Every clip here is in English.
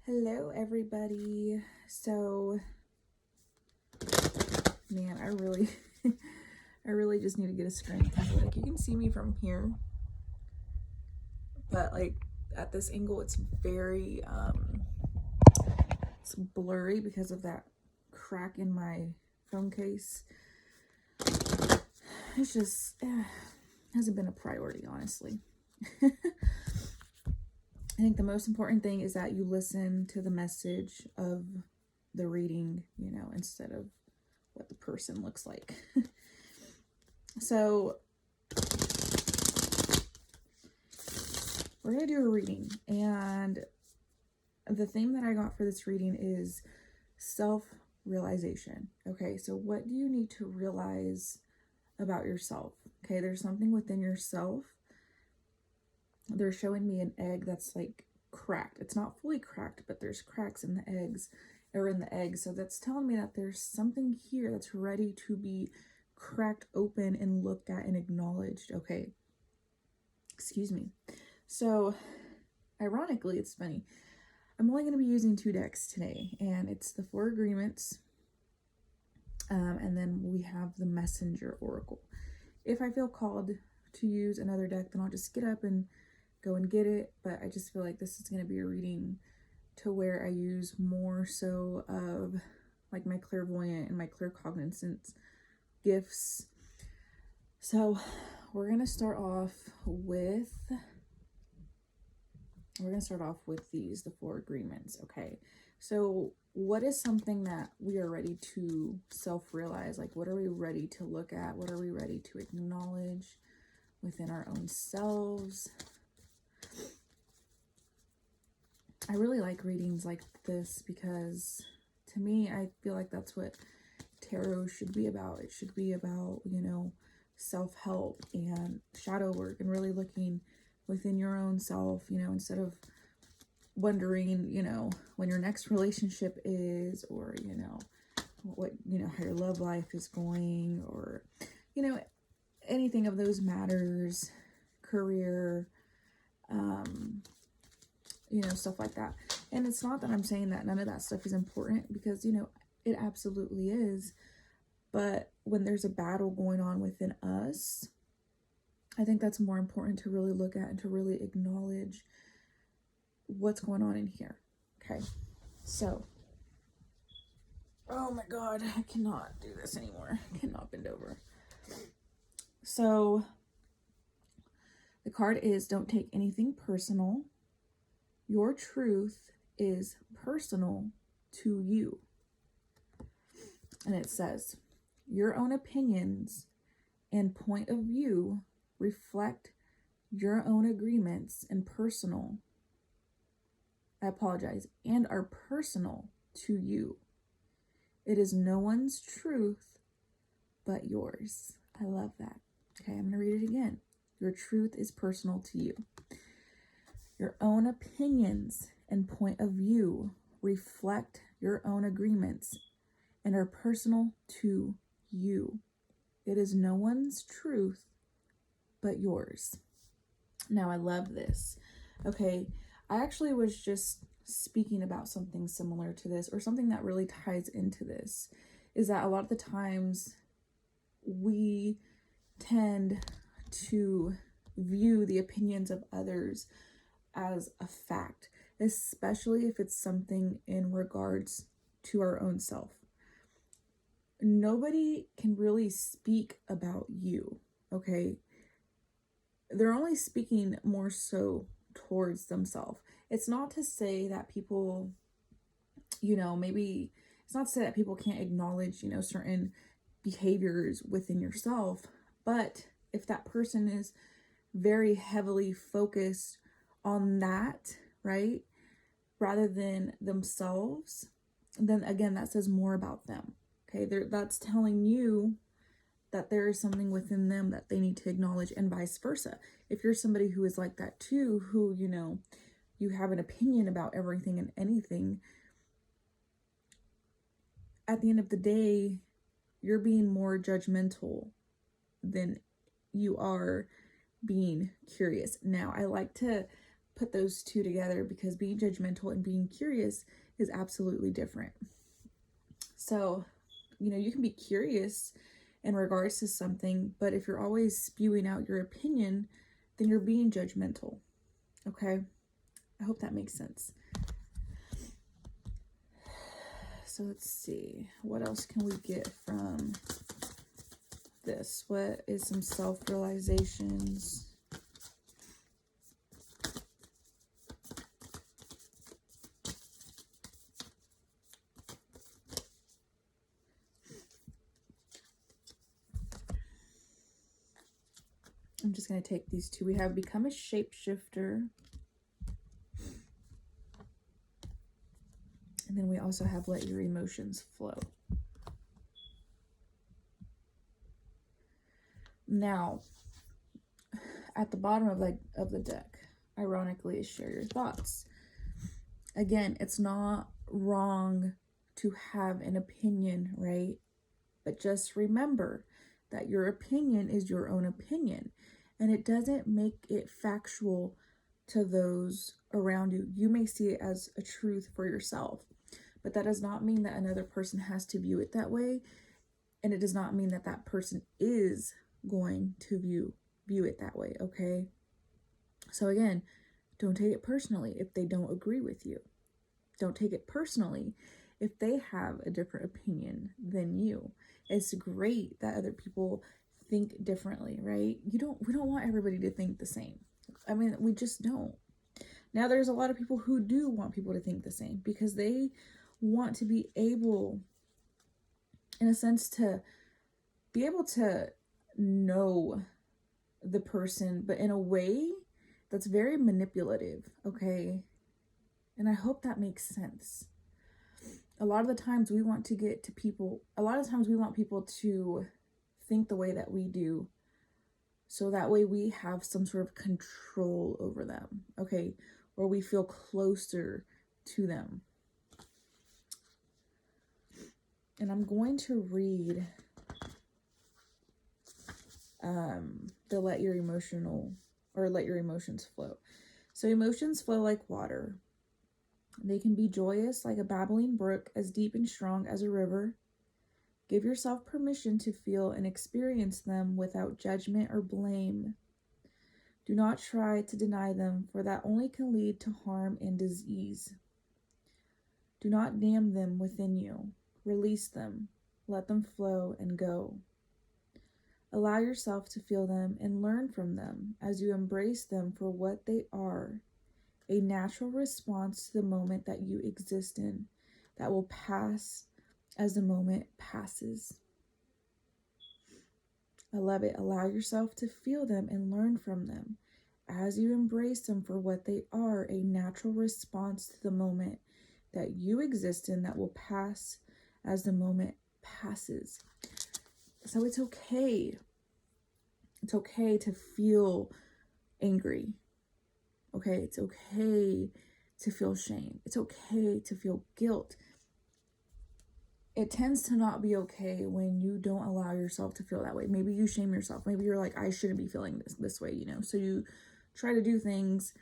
Hello everybody. So man, I really I really just need to get a screen because like you can see me from here, but like at this angle it's very it's blurry because of that crack in my phone case. It's just hasn't been a priority, honestly. I think the most important thing is that you listen to the message of the reading, instead of what the person looks like. So we're going to do a reading, and the theme that I got for this reading is self-realization. Okay, so what do you need to realize about yourself? Okay, there's something within yourself. They're showing me an egg that's like cracked. It's not fully cracked, but there's cracks in the eggs or in the egg. So that's telling me that there's something here that's ready to be cracked open and looked at and acknowledged. Okay. Excuse me. So ironically, it's funny. I'm only going to be using 2 decks today, and it's the 4 agreements. And then we have the messenger oracle. If I feel called to use another deck, then I'll just get up and go and get it. But I just feel like this is going to be a reading to where I use more so of like my clairvoyant and my claircognizance gifts. So we're going to start off with these, the 4 agreements. Okay. So what is something that we are ready to self-realize? Like, what are we ready to look at? What are we ready to acknowledge within our own selves? I really like readings like this because to me, I feel like that's what tarot should be about. It should be about, self-help and shadow work and really looking within your own self, instead of wondering, when your next relationship is, or, what, how your love life is going, or, anything of those matters, career, stuff like that. And it's not that I'm saying that none of that stuff is important, because, it absolutely is. But when there's a battle going on within us, I think that's more important to really look at and to really acknowledge what's going on in here. Okay. So, oh my God, I cannot do this anymore. I cannot bend over. So the card is, don't take anything personal. Your truth is personal to you. And it says, your own opinions and point of view reflect your own agreements and are personal to you. It is no one's truth but yours. I love that. Okay, I'm going to read it again. Your truth is personal to you. Your own opinions and point of view reflect your own agreements and are personal to you. It is no one's truth but yours. Now, I love this. Okay, I actually was just speaking about something similar to this, or something that really ties into this, is that a lot of the times we tend to view the opinions of others as a fact, especially if it's something in regards to our own self. Nobody can really speak about you, okay? They're only speaking more so towards themselves. It's not to say that people, maybe it's not to say that people can't acknowledge, certain behaviors within yourself. But if that person is very heavily focused on that, right, rather than themselves, then again, that says more about them. Okay, that's telling you that there is something within them that they need to acknowledge, and vice versa. If you're somebody who is like that too, who, you have an opinion about everything and anything, at the end of the day, you're being more judgmental than you are being curious. Now, I like to put those two together, because being judgmental and being curious is absolutely different. So, you can be curious in regards to something, but if you're always spewing out your opinion, then you're being judgmental. Okay? I hope that makes sense. So let's see. What else can we get from this? What is some self-realizations? I'm just going to take these two. We have become a shapeshifter. And then we also have let your emotions flow. Now, at the bottom of the deck, ironically, is share your thoughts. Again, it's not wrong to have an opinion, right? But just remember that your opinion is your own opinion, and it doesn't make it factual to those around you. You may see it as a truth for yourself, but that does not mean that another person has to view it that way, and it does not mean that that person is going to view it that way, okay? So again, don't take it personally if they don't agree with you. Don't take it personally if they have a different opinion than you. It's great that other people think differently, right? We don't want everybody to think the same. I mean, we just don't. Now, there's a lot of people who do want people to think the same, because they want to be able, in a sense, to be able to know the person, but in a way that's very manipulative, okay? And I hope that makes sense. A lot of the times we want people to think the way that we do, so that way we have some sort of control over them, okay? Or we feel closer to them. And I'm going to read the let your emotions flow. So emotions flow like water. They can be joyous like a babbling brook, as deep and strong as a river. Give yourself permission to feel and experience them without judgment or blame. Do not try to deny them, for that only can lead to harm and disease. Do not dam them within you. Release them. Let them flow and go. Allow yourself to feel them and learn from them as you embrace them for what they are, a natural response to the moment that you exist in, that will pass as the moment passes. I love it. Allow yourself to feel them and learn from them as you embrace them for what they are, a natural response to the moment that you exist in, that will pass as the moment passes. So it's okay. It's okay to feel angry. Okay, it's okay to feel shame. It's okay to feel guilt. It tends to not be okay when you don't allow yourself to feel that way. Maybe you shame yourself. Maybe you're like, I shouldn't be feeling this way, So you try to do things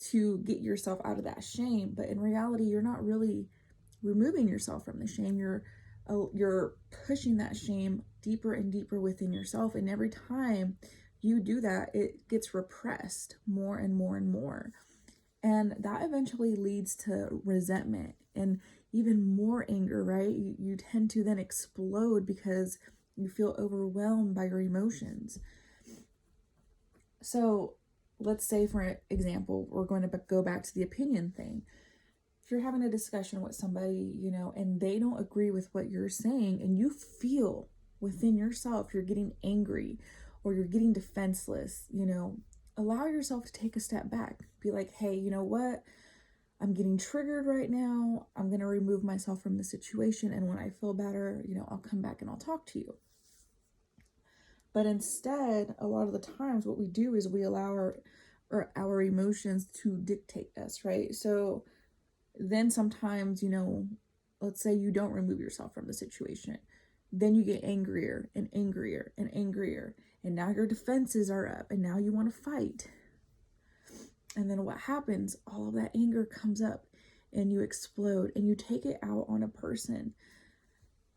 to get yourself out of that shame. But in reality, you're not really removing yourself from the shame. You're pushing that shame deeper and deeper within yourself. And every time you do that, it gets repressed more and more and more. And that eventually leads to resentment and even more anger, right? You tend to then explode because you feel overwhelmed by your emotions. So let's say, for example, we're going to go back to the opinion thing. If you're having a discussion with somebody, and they don't agree with what you're saying, and you feel within yourself you're getting angry or you're getting defenseless, allow yourself to take a step back. Be like, hey, you know what? I'm getting triggered right now. I'm going to remove myself from the situation. And when I feel better, I'll come back and I'll talk to you. But instead, a lot of the times what we do is we allow our emotions to dictate us, right? So then sometimes, let's say you don't remove yourself from the situation. Then you get angrier and angrier and angrier. And now your defenses are up and now you want to fight. And then what happens? All of that anger comes up and you explode and you take it out on a person.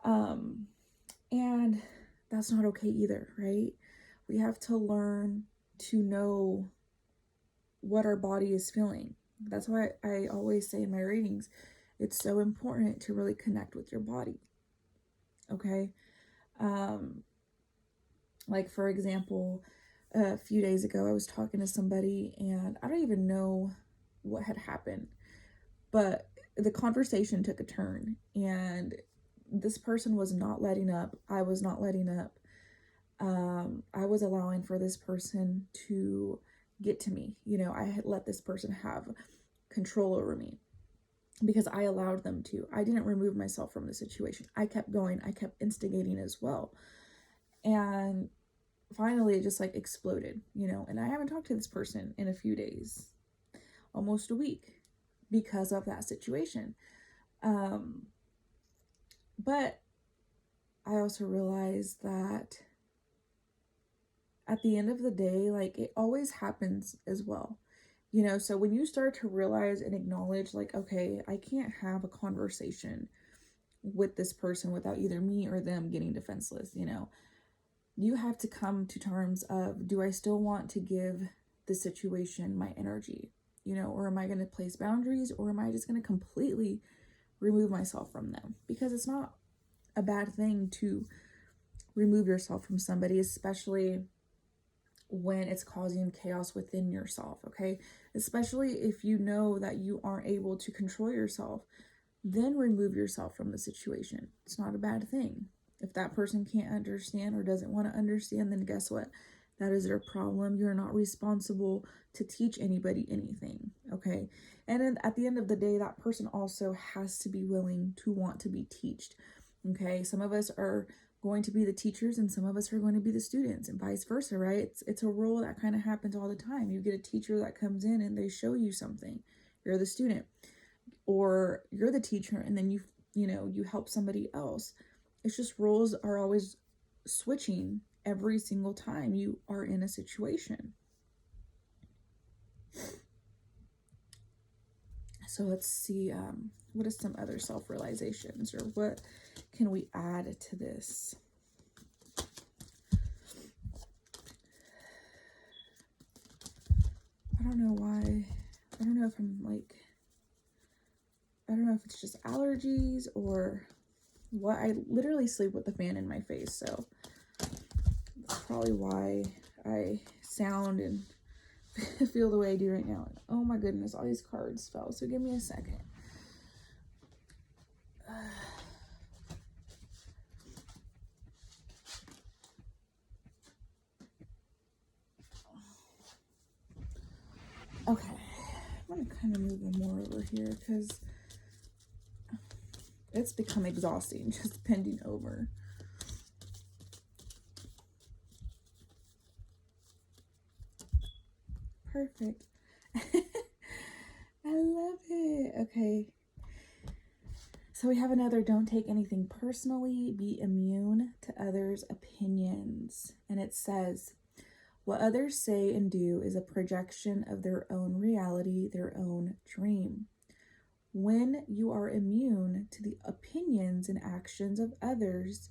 And that's not okay either, right? We have to learn to know what our body is feeling. That's why I always say in my readings, it's so important to really connect with your body. Okay? Like, for example, a few days ago, I was talking to somebody and I don't even know what had happened, but the conversation took a turn and this person was not letting up. I was not letting up. I was allowing for this person to get to me. I had let this person have control over me because I allowed them to. I didn't remove myself from the situation. I kept going. I kept instigating as well. And finally it just like exploded, and I haven't talked to this person in a few days, almost a week, because of that situation. But I also realized that at the end of the day, like, it always happens as well. So when you start to realize and acknowledge, like, okay, I can't have a conversation with this person without either me or them getting defenseless, you have to come to terms of, do I still want to give the situation my energy, or am I going to place boundaries, or am I just going to completely remove myself from them? Because it's not a bad thing to remove yourself from somebody, especially when it's causing chaos within yourself, okay? Especially if you know that you aren't able to control yourself, then remove yourself from the situation. It's not a bad thing. If that person can't understand or doesn't want to understand, then guess what? That is their problem. You're not responsible to teach anybody anything, okay? And then at the end of the day, that person also has to be willing to want to be taught, okay? Some of us are going to be the teachers and some of us are going to be the students, and vice versa, right? It's a role that kind of happens all the time. You get a teacher that comes in and they show you something. You're the student, or you're the teacher and then you help somebody else. It's just roles are always switching every single time you are in a situation. So let's see, what is some other self-realizations, or what can we add to this? I don't know why. I don't know if I don't know if it's just allergies or what. I literally sleep with the fan in my face, so that's probably why I sound and feel the way I do right now. Oh my goodness, all these cards fell, so give me a second. Okay, I'm gonna kind of move them more over here because it's become exhausting just bending over. Perfect. I love it. Okay. So we have another, don't take anything personally, be immune to others' opinions. And it says, what others say and do is a projection of their own reality, their own dream. When you are immune to the opinions and actions of others,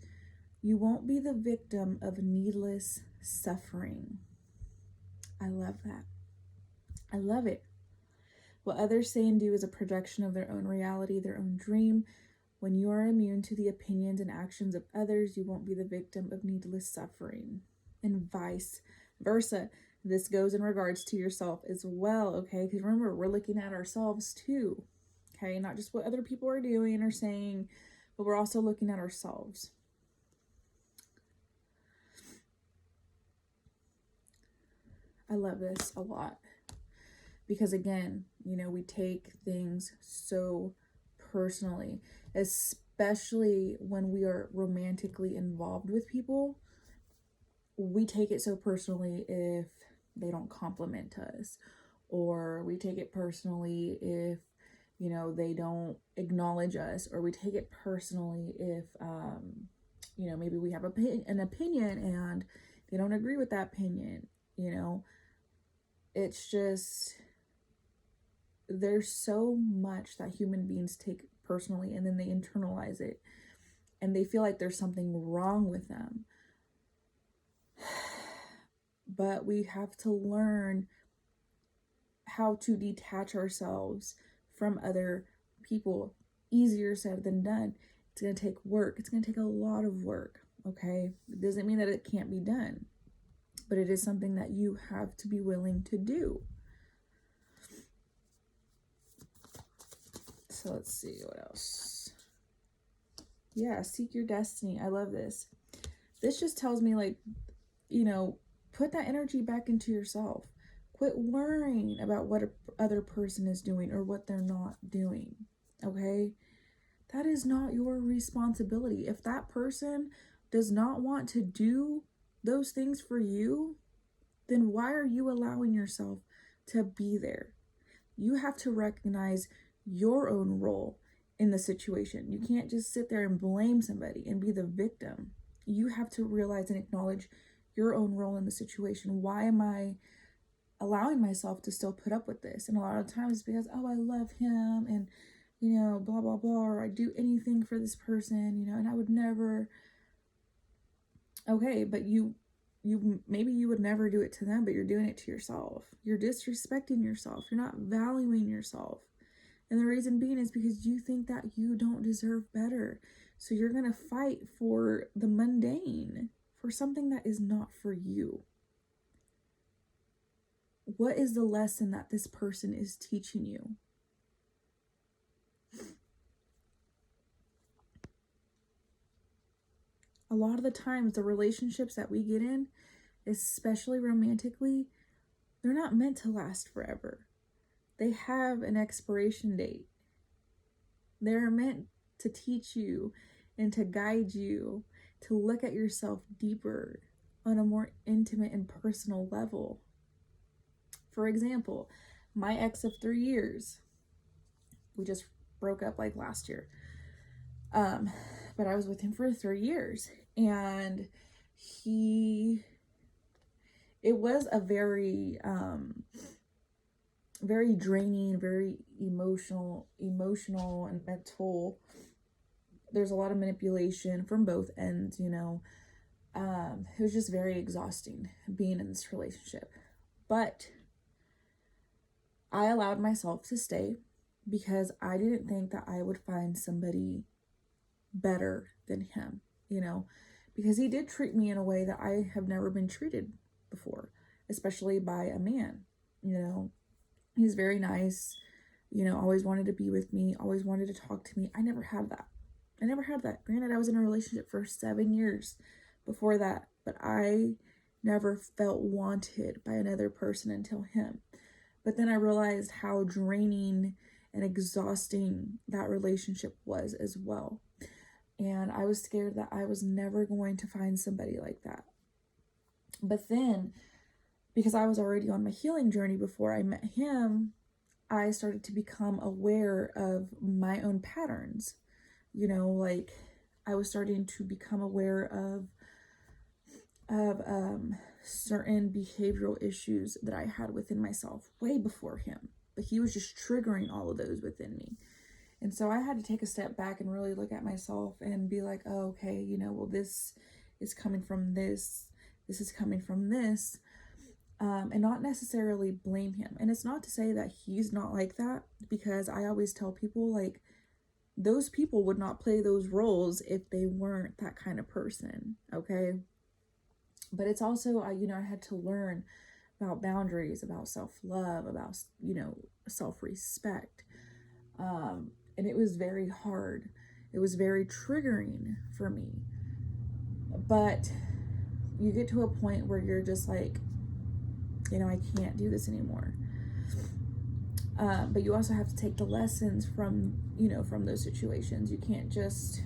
you won't be the victim of needless suffering. I love that. I love it. What others say and do is a projection of their own reality, their own dream. When you are immune to the opinions and actions of others, you won't be the victim of needless suffering. And vice versa. This goes in regards to yourself as well, okay? Because remember, we're looking at ourselves too, okay? Not just what other people are doing or saying, but we're also looking at ourselves. I love this a lot. Because again, we take things so personally, especially when we are romantically involved with people. We take it so personally if they don't compliment us, or we take it personally if, they don't acknowledge us, or we take it personally if, maybe we have an opinion and they don't agree with that opinion. It's just, there's so much that human beings take personally, and then they internalize it, and they feel like there's something wrong with them. But we have to learn how to detach ourselves from other people. Easier said than done. It's going to take work. It's going to take a lot of work, okay? It doesn't mean that it can't be done, but it is something that you have to be willing to do. So let's see what else. Yeah, seek your destiny. I love this. This just tells me, like, you know, put that energy back into yourself. Quit worrying about what a other person is doing or what they're not doing, okay? That is not your responsibility. If that person does not want to do those things for you, then why are you allowing yourself to be there? You have to recognize your own role in the situation. You can't just sit there and blame somebody and be the victim. You have to realize and acknowledge your own role in the situation. Why am I allowing myself to still put up with this? And a lot of times it's because, oh, I love him, and, you know, blah, blah, blah, or I'd do anything for this person, you know, and I would never. Okay, but you maybe you would never do it to them, but you're doing it to yourself. You're disrespecting yourself. You're not valuing yourself. And the reason being is because you think that you don't deserve better. So you're going to fight for the mundane, for something that is not for you. What is the lesson that this person is teaching you? A lot of the times, the relationships that we get in, especially romantically, they're not meant to last forever. They have an expiration date. They're meant to teach you and to guide you to look at yourself deeper on a more intimate and personal level. For example, my ex of 3 years, we just broke up like last year. But I was with him for 3 years, and it was a very, very draining, very emotional and mental. There's a lot of manipulation from both ends, you know. It was just very exhausting being in this relationship. But I allowed myself to stay because I didn't think that I would find somebody better than him, you know, because he did treat me in a way that I have never been treated before, especially by a man. You know, he's very nice, you know, always wanted to be with me, always wanted to talk to me. I never had that. Granted, I was in a relationship for 7 years before that, but I never felt wanted by another person until him. But then I realized how draining and exhausting that relationship was as well. And I was scared that I was never going to find somebody like that. But then, because I was already on my healing journey before I met him, I started to become aware of my own patterns. You know, like, I was starting to become aware of certain behavioral issues that I had within myself way before him. But he was just triggering all of those within me. And so I had to take a step back and really look at myself and be like, oh, okay, you know, well, this is coming from this is coming from this, and not necessarily blame him. And it's not to say that he's not like that, because I always tell people, like, those people would not play those roles if they weren't that kind of person, okay? But it's also, I had to learn about boundaries, about self-love, about, self-respect. And it was very hard. It was very triggering for me. But you get to a point where you're just like, I can't do this anymore. But you also have to take the lessons from those situations. You can't just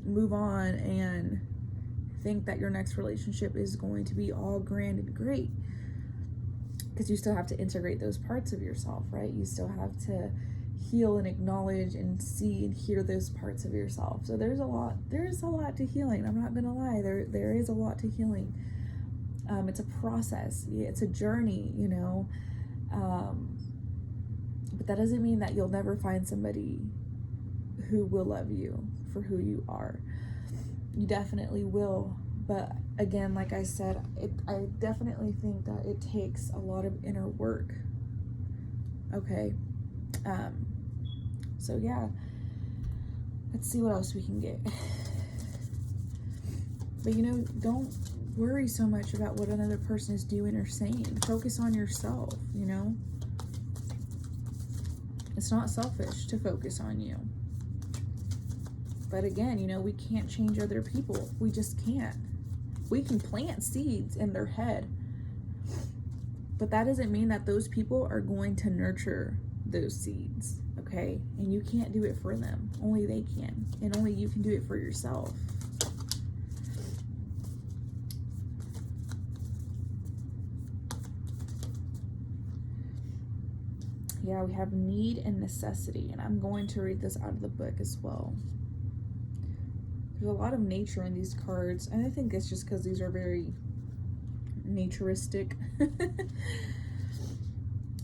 move on and think that your next relationship is going to be all grand and great, because you still have to integrate those parts of yourself, right? You still have to heal and acknowledge and see and hear those parts of yourself. So there's a lot to healing. I'm not gonna lie, there is a lot to healing. It's a process, it's a journey, but But that doesn't mean that you'll never find somebody who will love you for who you are. You definitely will. But again, like I said, I definitely think that it takes a lot of inner work. Okay. So yeah, let's see what else we can get. But don't worry so much about what another person is doing or saying. Focus on yourself, It's not selfish to focus on you. But again, we can't change other people. We just can't. We can plant seeds in their head. But that doesn't mean that those people are going to nurture those seeds, okay? And you can't do it for them. Only they can. And only you can do it for yourself. Yeah, we have need and necessity. And I'm going to read this out of the book as well. There's a lot of nature in these cards. And I think it's just because these are very naturistic.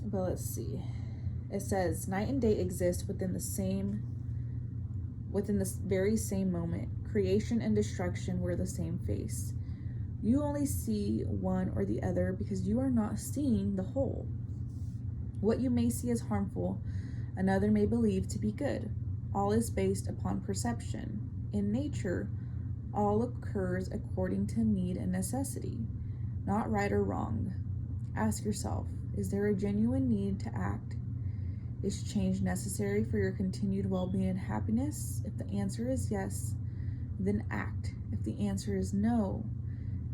But let's see. It says, night and day exist within this very same moment. Creation and destruction wear the same face. You only see one or the other because you are not seeing the whole. What you may see as harmful, another may believe to be good. All is based upon perception. In nature, all occurs according to need and necessity, not right or wrong. Ask yourself, is there a genuine need to act? Is change necessary for your continued well-being and happiness? If the answer is yes, then act. If the answer is no,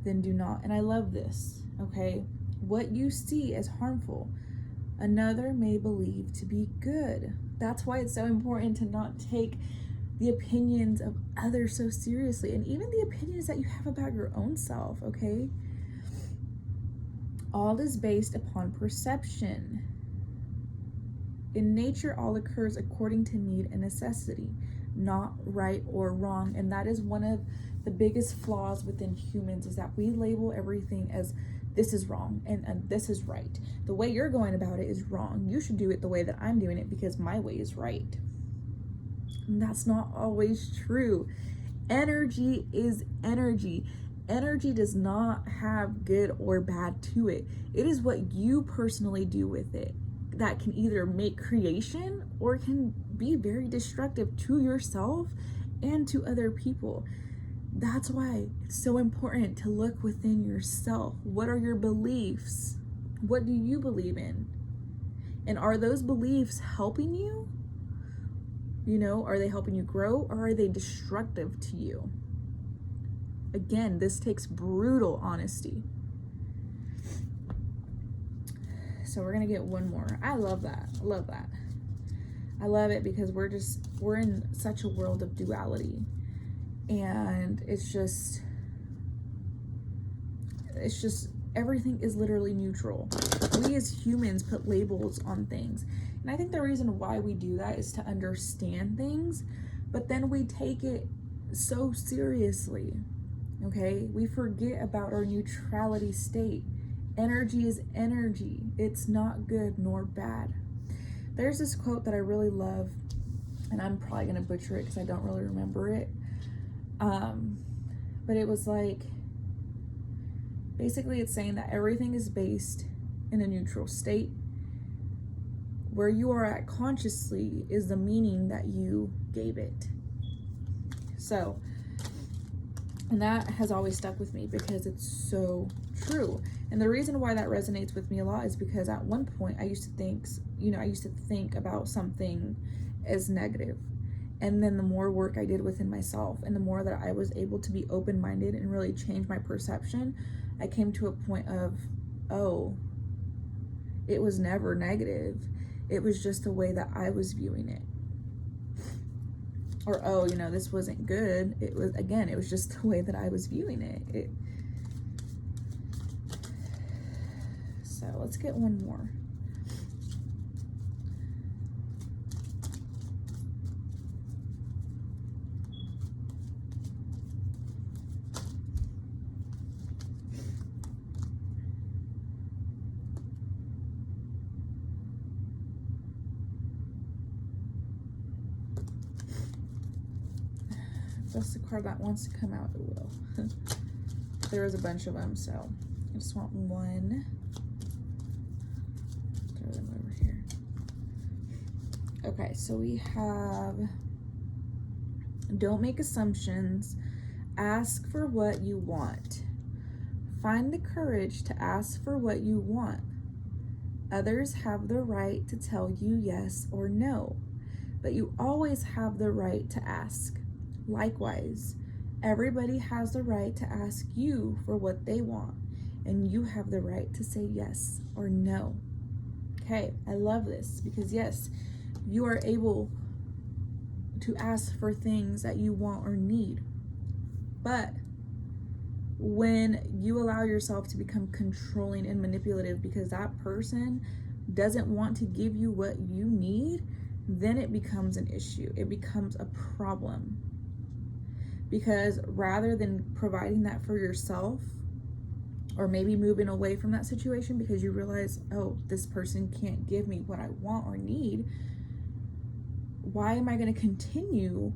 then do not. And I love this, okay? What you see as harmful, another may believe to be good. That's why it's so important to not take the opinions of others so seriously, and even the opinions that you have about your own self, okay? All is based upon perception. In nature, all occurs according to need and necessity, not right or wrong. And that is one of the biggest flaws within humans, is that we label everything as this is wrong and this is right. The way you're going about it is wrong. You should do it the way that I'm doing it because my way is right. And that's not always true. Energy is energy. Energy does not have good or bad to it. It is what you personally do with it that can either make creation or can be very destructive to yourself and to other people. That's why it's so important to look within yourself. What are your beliefs? What do you believe in? And are those beliefs helping you? Are they helping you grow, or are they destructive to you? Again, this takes brutal honesty. So we're going to get one more. I love that. I love that. I love it because we're in such a world of duality. And it's just everything is literally neutral. We as humans put labels on things. And I think the reason why we do that is to understand things, but then we take it so seriously. Okay? We forget about our neutrality state. Energy is energy. It's not good nor bad. There's this quote that I really love, and I'm probably going to butcher it because I don't really remember it. But it was like, basically it's saying that everything is based in a neutral state. Where you are at consciously is the meaning that you gave it. So, and that has always stuck with me because it's so true. And the reason why that resonates with me a lot is because at one point I used to think about something as negative. And then the more work I did within myself and the more that I was able to be open-minded and really change my perception, I came to a point of, oh, it was never negative. It was just the way that I was viewing it. Or, oh, this wasn't good. It was just the way that I was viewing it. So let's get one more. that's the card that wants to come out, it will. There was a bunch of them, so I just want one. Throw them over here. Okay, so we have, don't make assumptions. Ask for what you want. Find the courage to ask for what you want. Others have the right to tell you yes or no, but you always have the right to ask. Likewise, everybody has the right to ask you for what they want, and you have the right to say yes or no. Okay, I love this because yes, you are able to ask for things that you want or need. But when you allow yourself to become controlling and manipulative because that person doesn't want to give you what you need, then it becomes an issue. It becomes a problem. Because rather than providing that for yourself, or maybe moving away from that situation because you realize, oh, this person can't give me what I want or need, why am I going to continue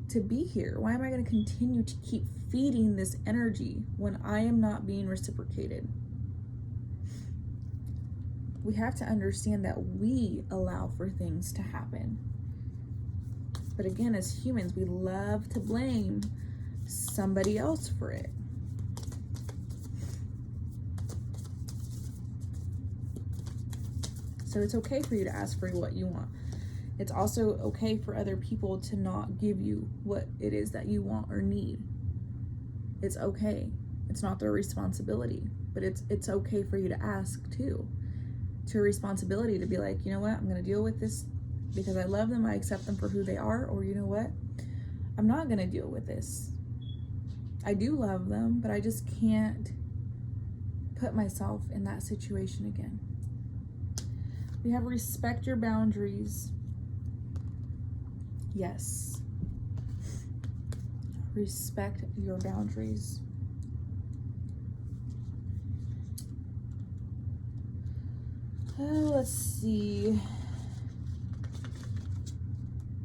to be here? Why am I going to continue to keep feeding this energy when I am not being reciprocated? We have to understand that we allow for things to happen. But again, as humans, we love to blame somebody else for it. So it's okay for you to ask for what you want. It's also okay for other people to not give you what it is that you want or need. It's okay. It's not their responsibility, but it's okay for you to ask too. It's your responsibility to be like, you know what, I'm going to deal with this because I love them, I accept them for who they are, or you know what, I'm not going to deal with this. I do love them, but I just can't put myself in that situation again. We have respect your boundaries. Yes. Respect your boundaries. Let's see.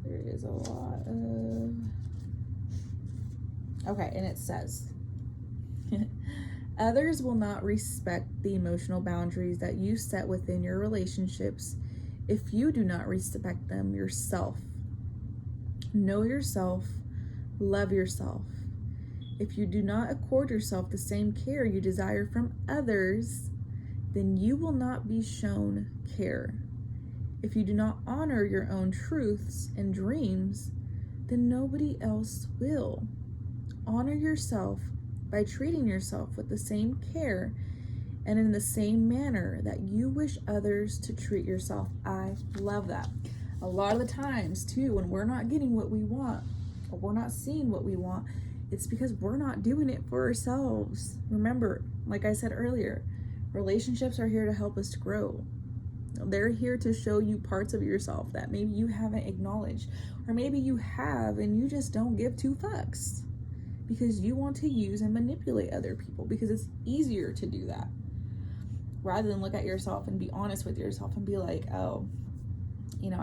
There is a lot of... Okay, and it says, others will not respect the emotional boundaries that you set within your relationships if you do not respect them yourself. Know yourself, love yourself. If you do not accord yourself the same care you desire from others, then you will not be shown care. If you do not honor your own truths and dreams, then nobody else will. Honor yourself by treating yourself with the same care and in the same manner that you wish others to treat yourself. I love that. A lot of the times too, when we're not getting what we want or we're not seeing what we want, it's because we're not doing it for ourselves. Remember, like I said earlier, relationships are here to help us grow. They're here to show you parts of yourself that maybe you haven't acknowledged, or maybe you have and you just don't give two fucks because you want to use and manipulate other people because it's easier to do that rather than look at yourself and be honest with yourself and be like, oh, you know,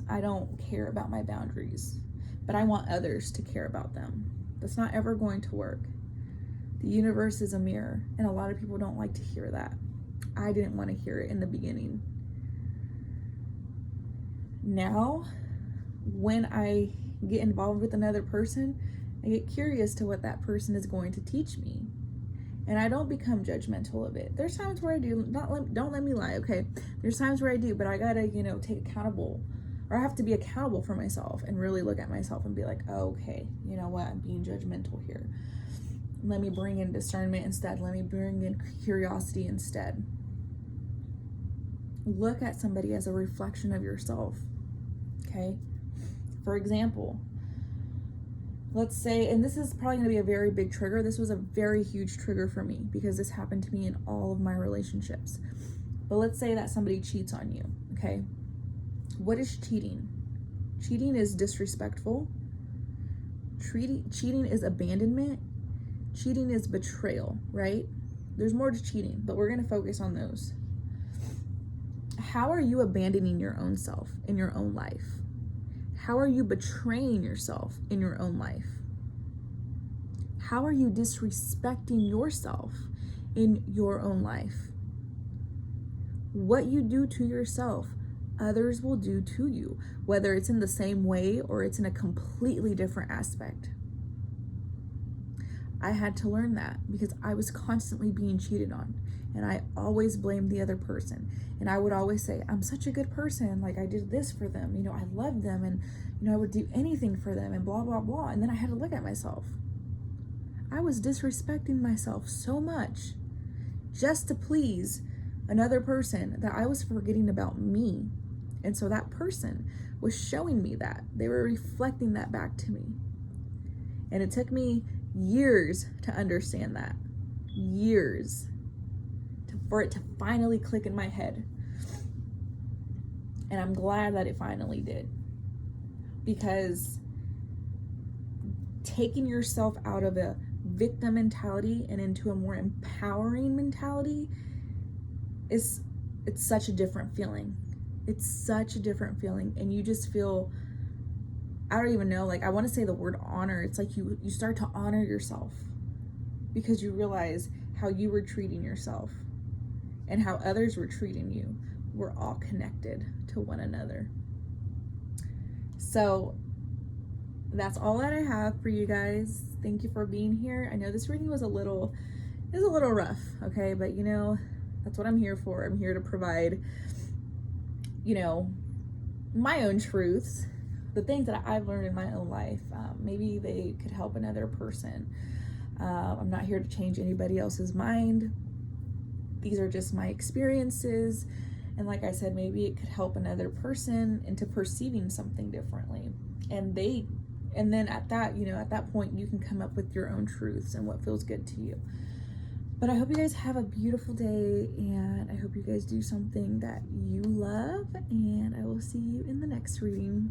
I don't care about my boundaries, but I want others to care about them. That's not ever going to work. The universe is a mirror, and a lot of people don't like to hear that. I didn't want to hear it in the beginning. Now, when I get involved with another person, I get curious to what that person is going to teach me. And I don't become judgmental of it. There's times where I do, don't let me lie, okay? There's times where I do, but I gotta, take accountable, or I have to be accountable for myself and really look at myself and be like, oh, okay, you know what, I'm being judgmental here. Let me bring in discernment instead. Let me bring in curiosity instead. Look at somebody as a reflection of yourself, okay? For example, let's say, and this is probably going to be a very big trigger. This was a very huge trigger for me because this happened to me in all of my relationships. But let's say that somebody cheats on you, okay? What is cheating? Cheating is disrespectful. Cheating is abandonment. Cheating is betrayal, right? There's more to cheating, but we're going to focus on those. How are you abandoning your own self in your own life? How are you betraying yourself in your own life? How are you disrespecting yourself in your own life? What you do to yourself, others will do to you, whether it's in the same way or it's in a completely different aspect. I had to learn that because I was constantly being cheated on, and I always blamed the other person. And I would always say, I'm such a good person, like I did this for them, I love them, and I would do anything for them, and blah blah blah. And then I had to look at myself. I was disrespecting myself so much just to please another person that I was forgetting about me. And so that person was showing me that. They were reflecting that back to me. And it took me years to understand that. Years for it to finally click in my head. And I'm glad that it finally did. Because taking yourself out of a victim mentality and into a more empowering mentality it's such a different feeling. It's such a different feeling. And you just feel, I don't even know, like I want to say the word honor. It's like you start to honor yourself because you realize how you were treating yourself and how others were treating you. We're all connected to one another. So that's all that I have for you guys. Thank you for being here. I know this reading was a little rough, okay? But that's what I'm here for. I'm here to provide, my own truths, the things that I've learned in my own life. Maybe they could help another person. I'm not here to change anybody else's mind. These are just my experiences. And like I said, maybe it could help another person into perceiving something differently. And then at that point, you can come up with your own truths and what feels good to you. But I hope you guys have a beautiful day, and I hope you guys do something that you love, and I will see you in the next reading.